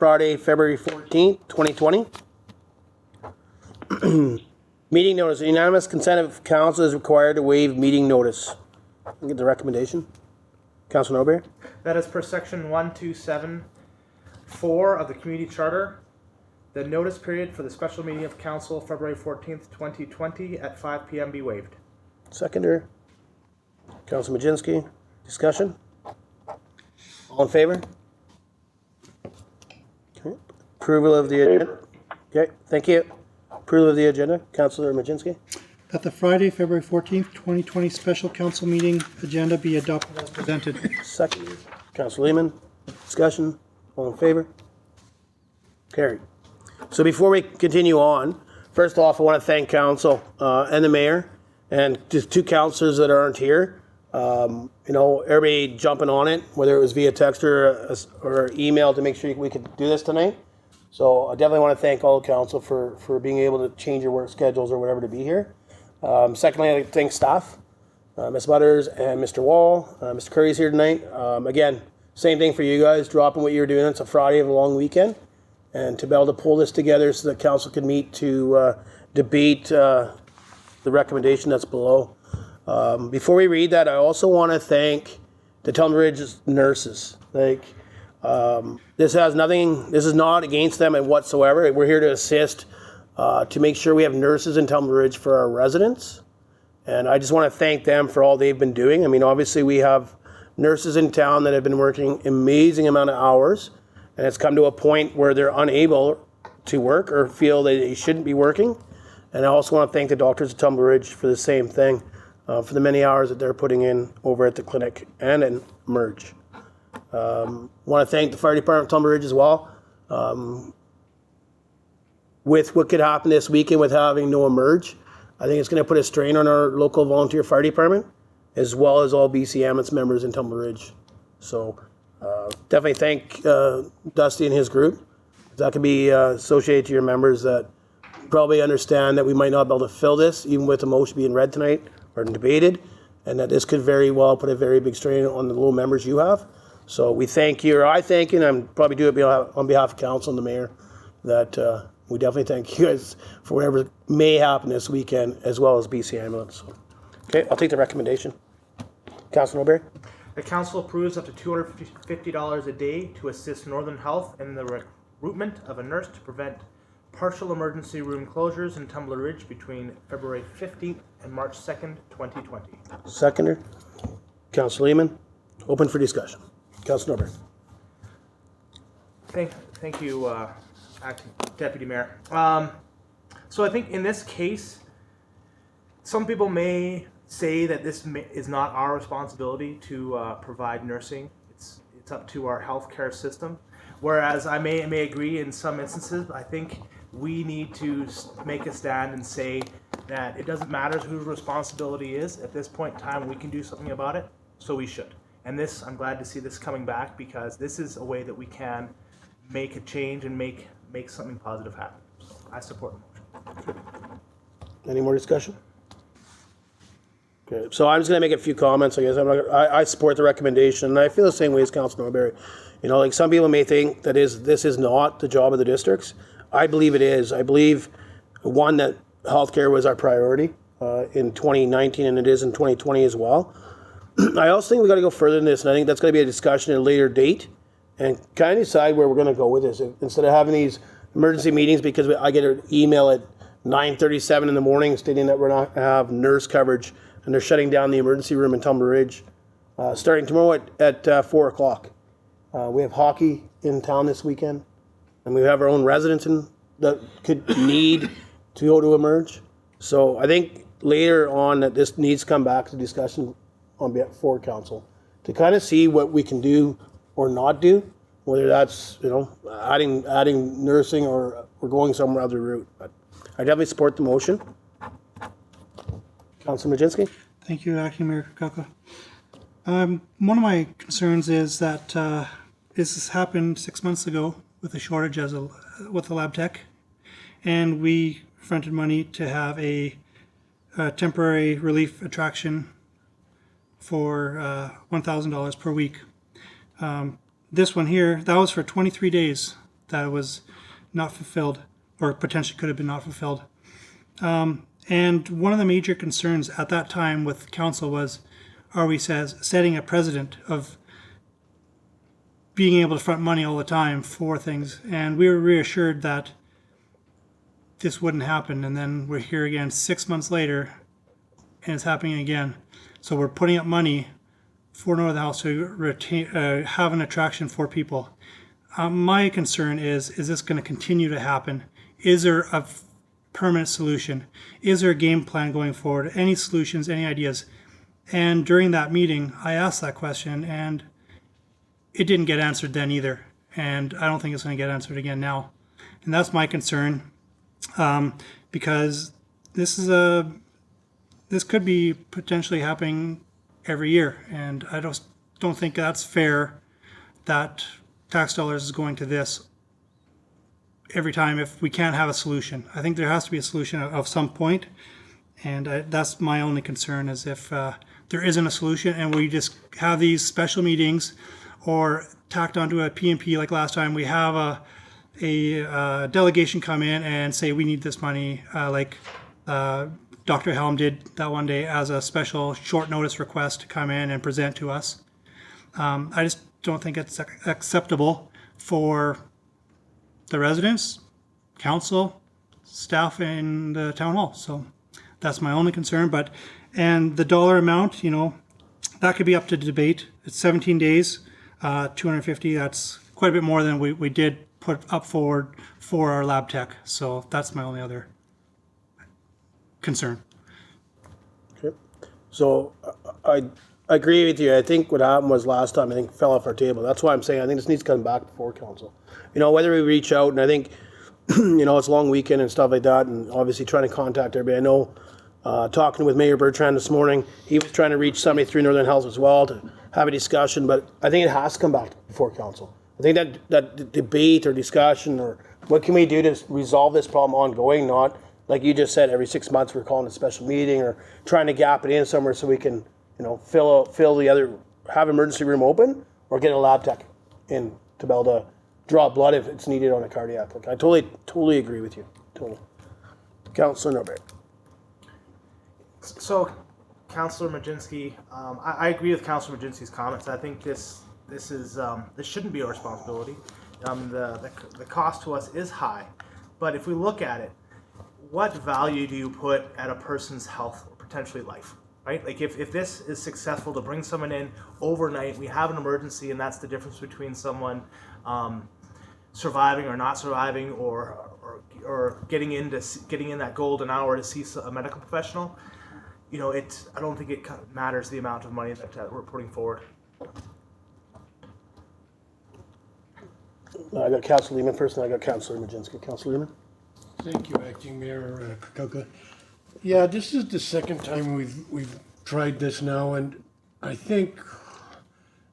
Friday, February 14th, 2020. Meeting notice. Unanimous consent of council is required to waive meeting notice. Get the recommendation. Councilor Noberry. That is per section 1274 of the Community Charter. The notice period for the special meeting of council February 14th, 2020 at 5 p.m. be waived. Seconder. Councilor Majinski. Discussion? All in favor? Okay. Approval of the agenda. Okay, thank you. Approval of the agenda. Councilor Majinski. That the Friday, February 14th, 2020 special council meeting agenda be adopted as presented. Second. Councilor Lehman. Discussion? All in favor? Carried. So before we continue on, first off, I want to thank council and the mayor and just two councilors that aren't here. You know, everybody jumping on it, whether it was via text or email to make sure we could do this tonight. So I definitely want to thank all the council for being able to change your work schedules or whatever to be here. Secondly, I'd like to thank staff, Ms. Butters and Mr. Wall. Mr. Curry's here tonight. Again, same thing for you guys, dropping what you're doing. It's a Friday of a long weekend. And to be able to pull this together so that council can meet to debate the recommendation that's below. Before we read that, I also want to thank the Tumbler Ridge nurses. Like, this has nothing, this is not against them whatsoever. We're here to assist to make sure we have nurses in Tumbler Ridge for our residents. And I just want to thank them for all they've been doing. I mean, obviously we have nurses in town that have been working amazing amount of hours, and it's come to a point where they're unable to work or feel that they shouldn't be working. And I also want to thank the doctors at Tumbler Ridge for the same thing, for the many hours that they're putting in over at the clinic and in Merge. Want to thank the fire department of Tumbler Ridge as well. With what could happen this weekend with having no Merge, I think it's going to put a strain on our local volunteer fire department, as well as all BC Ambulance members in Tumbler Ridge. So definitely thank Dusty and his group. That could be associated to your members that probably understand that we might not be able to fill this, even with the motion being read tonight or debated, and that this could very well put a very big strain on the little members you have. So we thank you, or I thank you, and I'm probably do it on behalf of council and the mayor, that we definitely thank you guys for whatever may happen this weekend, as well as BC Ambulance. So, okay, I'll take the recommendation. Councilor Noberry. The council approves up to $250 a day to assist Northern Health in the recruitment of a nurse to prevent partial emergency room closures in Tumbler Ridge between February 15th and March 2nd, 2020. Seconder. Councilor Lehman. Open for discussion. Councilor Noberry. Thank you, Acting Deputy Mayor. So I think in this case, some people may say that this is not our responsibility to provide nursing. It's up to our healthcare system. Whereas I may agree in some instances, I think we need to make a stand and say that it doesn't matter whose responsibility is. At this point in time, we can do something about it, so we should. And this, I'm glad to see this coming back, because this is a way that we can make a change and make something positive happen. So I support the motion. Any more discussion? Okay, so I'm just going to make a few comments. I guess I support the recommendation, and I feel the same way as Councilor Noberry. You know, like some people may think that this is not the job of the districts. I believe it is. I believe, one, that healthcare was our priority in 2019, and it is in 2020 as well. I also think we've got to go further than this, and I think that's going to be a discussion at a later date and kind of decide where we're going to go with this. Instead of having these emergency meetings, because I get an email at 9:37 in the morning stating that we're not going to have nurse coverage, and they're shutting down the emergency room in Tumbler Ridge starting tomorrow at 4 o'clock. We have hockey in town this weekend, and we have our own residents that could need to go to Emerge. So I think later on that this needs to come back to discussion on behalf for council to kind of see what we can do or not do, whether that's, you know, adding nursing or going some other route. But I definitely support the motion. Councilor Majinski. Thank you, Acting Mayor Kukaka. One of my concerns is that this happened 6 months ago with a shortage with the lab tech, and we fronted money to have a temporary relief attraction for $1,000 per week. This one here, that was for 23 days. that it was not fulfilled, or potentially could have been not fulfilled. And one of the major concerns at that time with council was, are we setting a precedent of being able to front money all the time for things? And we were reassured that this wouldn't happen. And then we're here again 6 months later, and it's happening again. So we're putting up money for Northern House to retain, have an attraction for people. My concern is this going to continue to happen? Is there a permanent solution? Is there a game plan going forward? Any solutions, any ideas? And during that meeting, I asked that question, and it didn't get answered then either. And I don't think it's going to get answered again now. And that's my concern, because this could be potentially happening every year, and I don't think that's fair that tax dollars is going to this every time if we can't have a solution. I think there has to be a solution of some point, and that's my only concern, is if there isn't a solution and we just have these special meetings or tacked onto a PMP like last time, we have a delegation come in and say we need this money, like Dr. Helm did that one day as a special short notice request to come in and present to us. I just don't think it's acceptable for the residents, council, staff in the town hall. So that's my only concern. And the dollar amount, that could be up to debate. It's 17 days, 250. That's quite a bit more than we did put up forward for our lab tech. So that's my only other concern. Okay. So I agree with you. I think what happened was last time, I think, fell off our table. That's why I'm saying I think this needs to come back before council. Whether we reach out, and I think, it's a long weekend and stuff like that, and obviously trying to contact everybody. I know, talking with Mayor Bertrand this morning, he was trying to reach somebody through Northern Health as well to have a discussion, but I think it has to come back before council. I think that debate or discussion, or what can we do to resolve this problem ongoing, not, like you just said, every 6 months we're calling a special meeting or trying to gap it in somewhere so we can, fill the other, have emergency room open, or get a lab tech in to be able to draw blood if it's needed on a cardiac. Like, I totally agree with you. Totally. Councillor Norbert. So, Councillor Majinski, I agree with Councillor Majinski's comments. I think this shouldn't be our responsibility. The cost to us is high, but if we look at it, what value do you put at a person's health or potentially life? Right? Like if this is successful to bring someone in overnight, we have an emergency, and that's the difference between someone surviving or not surviving, or getting in that golden hour to see a medical professional. I don't think it matters the amount of money that we're putting forward. I got Councillor Lehman first, and I got Councillor Majinski. Councillor Lehman. Thank you, Acting Mayor Kakauka. Yeah, this is the second time we've tried this now, and I think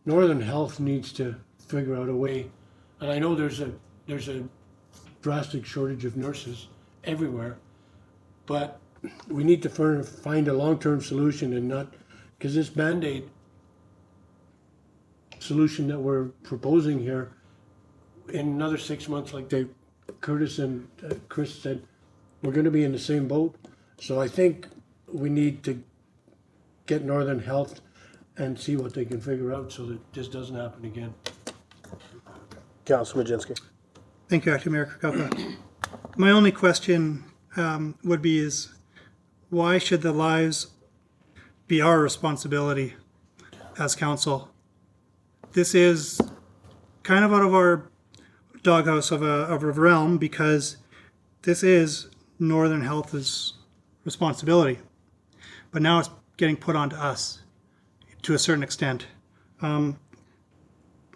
Northern Health needs to figure out a way. And I know there's a drastic shortage of nurses everywhere, but we need to find a long-term solution, and not, because this Band-Aid solution that we're proposing here, in another 6 months, like Curtis and Chris said, we're going to be in the same boat. So I think we need to get Northern Health and see what they can figure out so that this doesn't happen again. Councillor Majinski. Thank you, Acting Mayor Kakauka. My only question would be is, why should the lives be our responsibility as council? This is kind of out of our doghouse of a realm, because this is Northern Health's responsibility. But now it's getting put onto us to a certain extent. My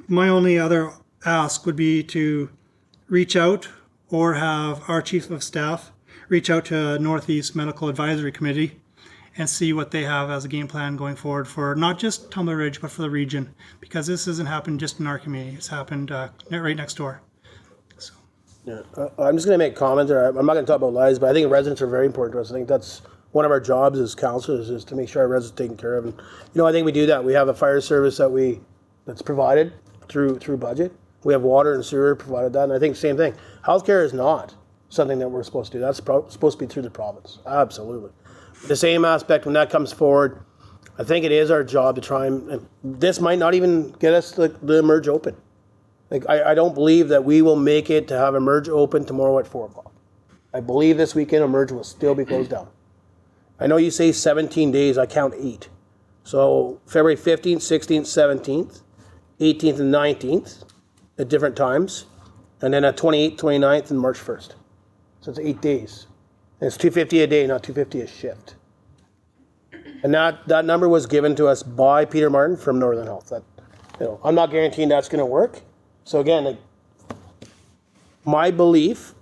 only other ask would be to reach out, or have our Chief of Staff reach out to Northeast Medical Advisory Committee and see what they have as a game plan going forward for not just Tumbler Ridge, but for the region, because this hasn't happened just in our community. It's happened right next door. So. Yeah, I'm just going to make a comment there. I'm not going to talk about lives, but I think residents are very important to us. I think that's one of our jobs as councillors, is to make sure our residents are taken care of. And I think we do that. We have a fire service that's provided through budget. We have water and sewer provided that, and I think same thing. Healthcare is not something that we're supposed to do. That's supposed to be through the province. Absolutely. The same aspect when that comes forward, I think it is our job to try and this might not even get us the emerge open. Like I don't believe that we will make it to have emerge open tomorrow at 4 o'clock. I believe this weekend emerge will still be closed down. I know you say 17 days, I count 8. So February 15th, 16th, 17th, 18th and 19th at different times. And then at 28th, 29th and March 1st. So it's 8 days. And it's $250 a day, not $250 a shift. And that number was given to us by Peter Martin from Northern Health. That, I'm not guaranteeing that's going to work. So again, my belief,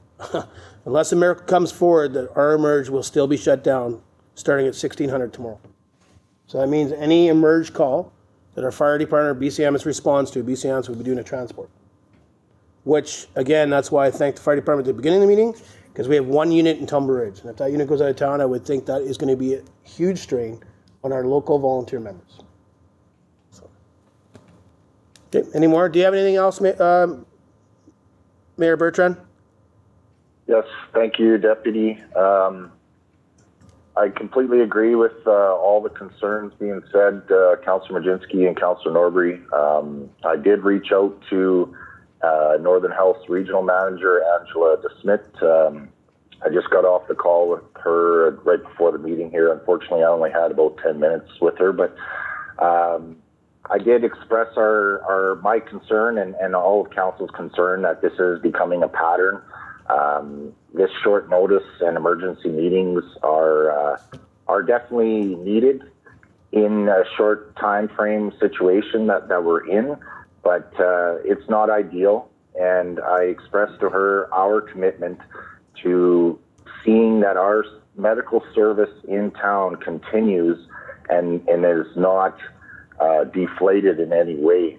unless a miracle comes forward, that our emerge will still be shut down starting at 1600 tomorrow. So that means any emerge call that our fire department or BCMS responds to, BCMS will be doing a transport. Which, again, that's why I thanked the fire department at the beginning of the meeting, because we have 1 unit in Tumbler Ridge. And if that unit goes out of town, I would think that is going to be a huge strain on our local volunteer members. So. Okay, any more? Do you have anything else, Mayor Bertrand? Yes, thank you, Deputy. I completely agree with all the concerns being said, Councillor Majinski and Councillor Norbury. I did reach out to Northern Health's regional manager, Angela DeSmit. I just got off the call with her right before the meeting here. Unfortunately, I only had about 10 minutes with her, but I did express my concern and all of Council's concern that this is becoming a pattern. This short notice and emergency meetings are definitely needed in a short time frame situation that we're in, but it's not ideal. And I expressed to her our commitment to seeing that our medical service in town continues and is not deflated in any way.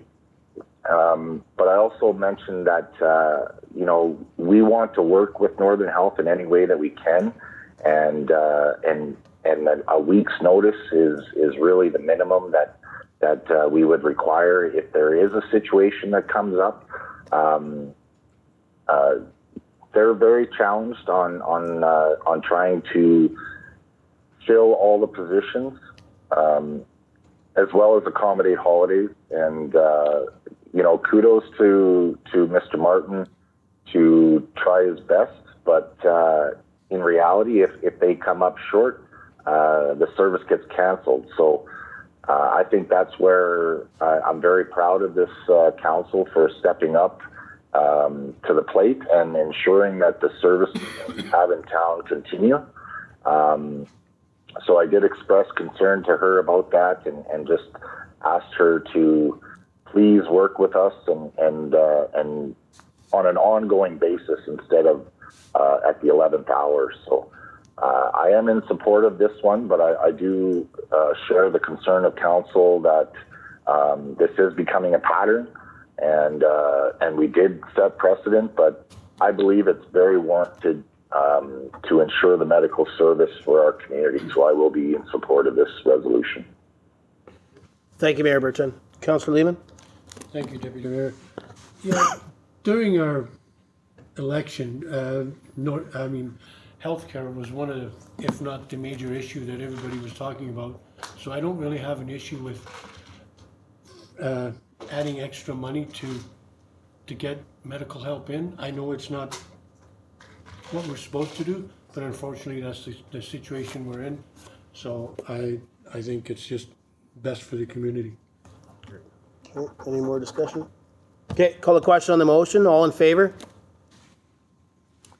But I also mentioned that, we want to work with Northern Health in any way that we can. And a week's notice is really the minimum that we would require if there is a situation that comes up. They're very challenged on trying to fill all the positions, as well as accommodate holidays. And, kudos to Mr. Martin to try his best. But in reality, if they come up short, the service gets canceled. So I think that's where I'm very proud of this council for stepping up to the plate and ensuring that the services we have in town continue. So I did express concern to her about that and just asked her to please work with us and on an ongoing basis instead of at the 11th hour. So I am in support of this one, but I do share the concern of council that this is becoming a pattern. And we did set precedent, but I believe it's very warranted to ensure the medical service for our community. So I will be in support of this resolution. Thank you, Mayor Bertrand. Councillor Lehman? Thank you, Deputy Mayor. Yeah, during our election, healthcare was one of the, if not the major issue that everybody was talking about. So I don't really have an issue with adding extra money to get medical help in. I know it's not what we're supposed to do, but unfortunately that's the situation we're in. So I think it's just best for the community. Any more discussion? Okay, call the question on the motion. All in favor?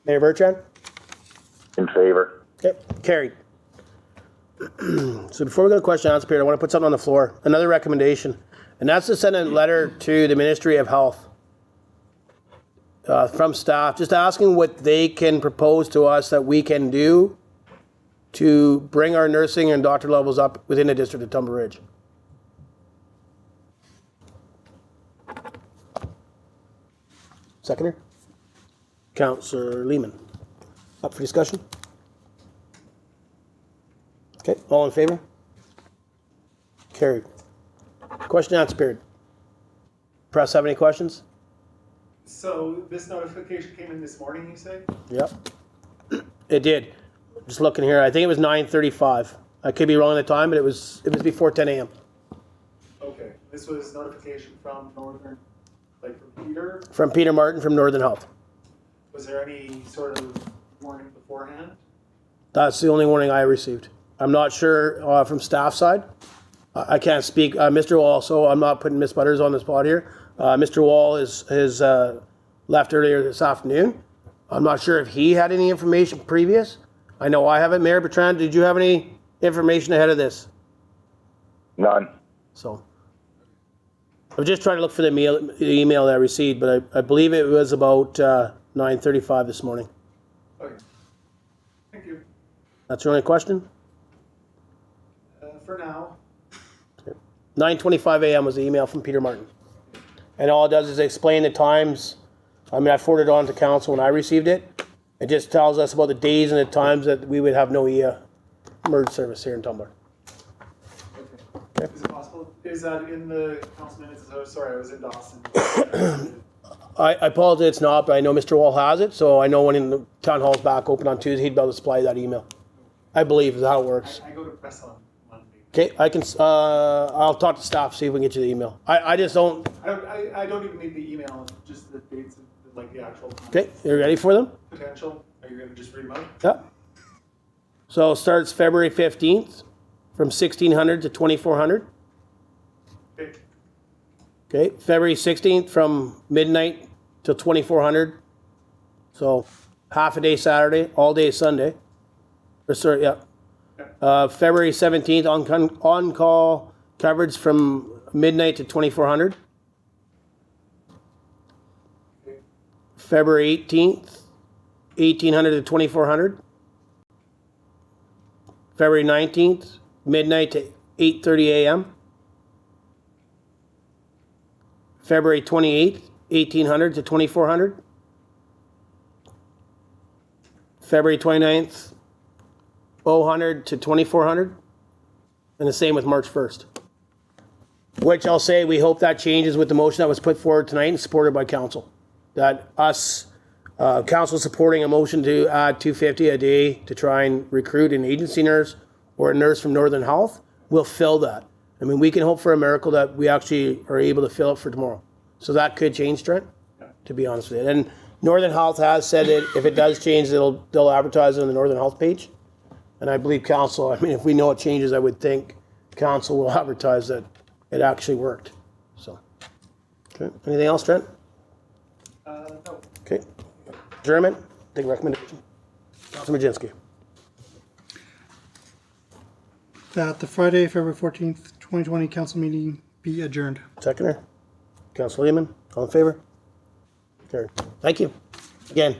Mayor Bertrand? In favor. Okay, carried. So before we go to question and answer period, I want to put something on the floor. Another recommendation. And that's to send a letter to the Ministry of Health from staff, just asking what they can propose to us that we can do to bring our nursing and doctor levels up within the district of Tumbler Ridge. Seconder? Councillor Lehman. Up for discussion? Okay, all in favor? Carried. Question and answer period. Press have any questions? So this notification came in this morning, you say? Yep. It did. Just looking here, I think it was 9:35. I could be wrong at the time, but it was before 10 a.m. Okay, this was notification from Northern, like from Peter. From Peter Martin from Northern Health. Was there any sort of warning beforehand? That's the only warning I received. I'm not sure from staff side. I can't speak. Mr. Wall, also, I'm not putting Miss Butters on the spot here. Mr. Wall has left earlier this afternoon. I'm not sure if he had any information previous. I know I haven't. Mayor Bertrand, did you have any information ahead of this? None. So I was just trying to look for the email that I received, but I believe it was about 9:35 this morning. Okay. Thank you. That's your only question? For now. 9:25 a.m. was the email from Peter Martin. And all it does is explain the times. I mean, I forwarded it on to council when I received it. It just tells us about the days and the times that we would have no merge service here in Tumbler. Okay. Is it possible? Is that in the council minutes? Oh, sorry, I was in Dawson. I apologize it's not, but I know Mr. Wall has it, so I know when the town hall's back open on Tuesday, he'd be able to supply that email. I believe is how it works. I go to press on Monday. Okay, I can. I'll talk to staff, see if we can get you the email. I just don't. I don't even need the email, just the dates and like the actual time. Okay, you ready for them? Potential. Are you going to just read them out? Yeah. So it starts February 15th from 1600 to 2400. Okay. Okay, February 16th from midnight till 2400. So half a day Saturday, all day Sunday. Or sorry, yeah. February 17th on call coverage from midnight to 2400. Okay. February 18th, 1800 to 2400. February 19th, midnight to 8:30 a.m. February 28th, 1800 to 2400. February 29th, 0000 to 2400. And the same with March 1st. Which I'll say we hope that changes with the motion that was put forward tonight and supported by council. That council supporting a motion to add $250 a day to try and recruit an agency nurse or a nurse from Northern Health will fill that. I mean, we can hope for a miracle that we actually are able to fill it for tomorrow. So that could change, Trent, to be honest with you. And Northern Health has said that if it does change, they'll advertise it on the Northern Health page. And I believe council, I mean, if we know it changes, I would think council will advertise that it actually worked. So, okay. Anything else, Trent? No. Okay. Adjournment. Take recommendation. Councilor Majinski. That the Friday, February 14th, 2020 council meeting be adjourned. Seconder. Councilor Lehman. All in favor? Carried. Thank you. Again.